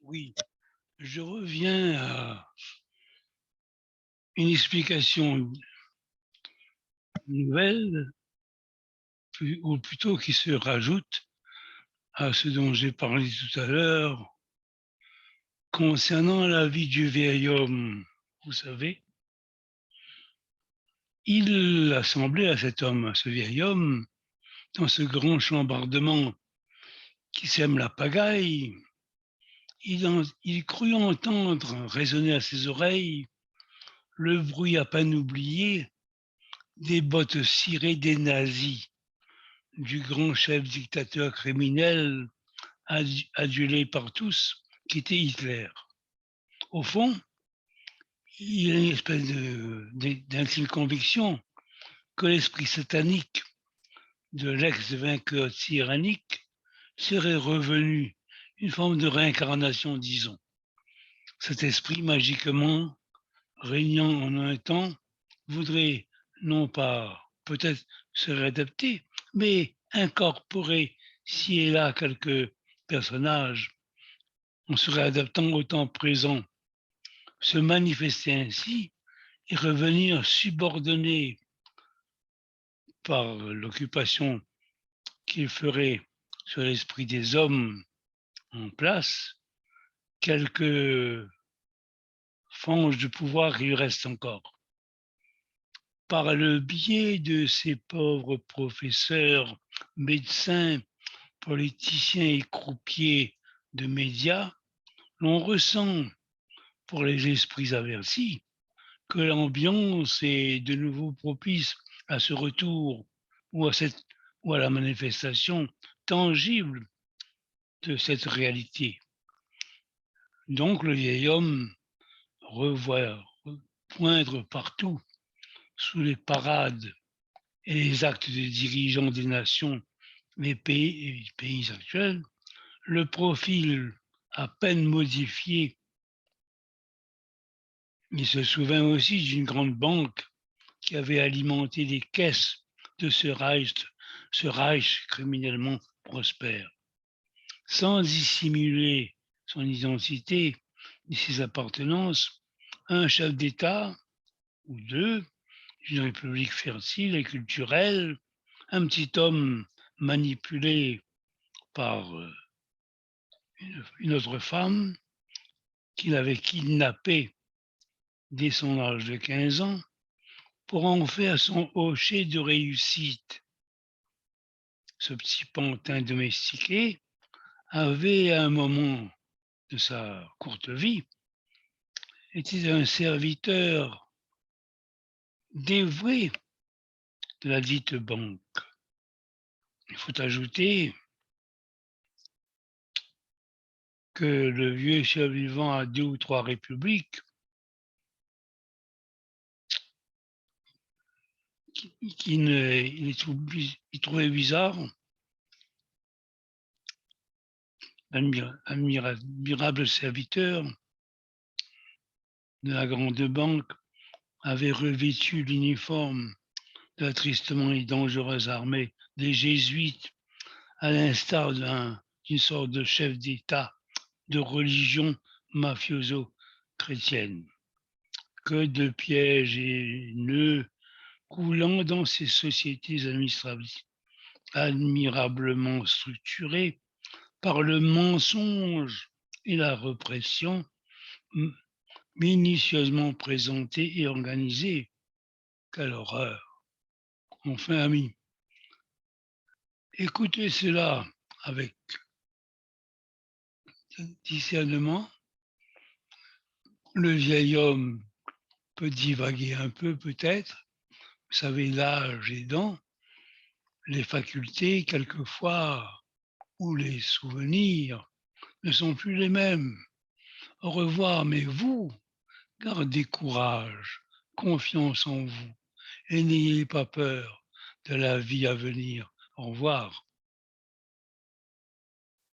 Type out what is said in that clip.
Oui, je reviens à une explication nouvelle, ou plutôt qui se rajoute à ce dont j'ai parlé tout à l'heure concernant la vie du vieil homme. Vous savez, il a semblé à cet homme, à ce vieil homme, dans ce grand chambardement qui sème la pagaille, il crut entendre résonner à ses oreilles le bruit à peine oublié des bottes cirées des nazis, du grand chef dictateur criminel adulé par tous, qui était Hitler. Au fond, il y a une espèce d'intime conviction que l'esprit satanique de l'ex-vainqueur tyrannique serait revenu, une forme de réincarnation, disons. Cet esprit magiquement régnant en un temps voudrait non pas peut-être se réadapter, mais incorporer ci et là quelques personnages en se réadaptant au temps présent, se manifester ainsi et revenir subordonné par l'occupation qu'il ferait sur l'esprit des hommes en place, quelques franges de pouvoir qui lui restent encore. Par le biais de ces pauvres professeurs, médecins, politiciens et croupiers de médias, l'on ressent, pour les esprits avertis, que l'ambiance est de nouveau propice à ce retour ou ou à la manifestation tangible de cette réalité. Donc le vieil homme revoit poindre partout, sous les parades et les actes des dirigeants des nations, les pays et les pays actuels, le profil à peine modifié. Il se souvint aussi d'une grande banque qui avait alimenté les caisses de ce Reich criminellement prospère, sans dissimuler son identité ni ses appartenances. Un chef d'État ou deux d'une république fertile et culturelle, un petit homme manipulé par une autre femme qu'il avait kidnappée dès son âge de 15 ans pour en faire son hocher de réussite. Ce petit pantin domestiqué avait, à un moment de sa courte vie, été un serviteur dévoué de la dite banque. Il faut ajouter que le vieux survivant à 2 ou 3 républiques, il trouvait bizarre, admirable serviteur de la grande banque, avait revêtu l'uniforme de la tristement et dangereuse armée des jésuites, à l'instar d'une sorte de chef d'État de religion mafioso-chrétienne. Que de pièges et nœuds coulant dans ces sociétés admirablement structurées par le mensonge et la répression, minutieusement présentée et organisée. Quelle horreur! Enfin, amis, écoutez cela avec discernement. Le vieil homme peut divaguer un peu peut-être, vous savez, l'âge aidant, les facultés quelquefois ou les souvenirs ne sont plus les mêmes. Au revoir, mais vous, gardez courage, confiance en vous et n'ayez pas peur de la vie à venir. Au revoir.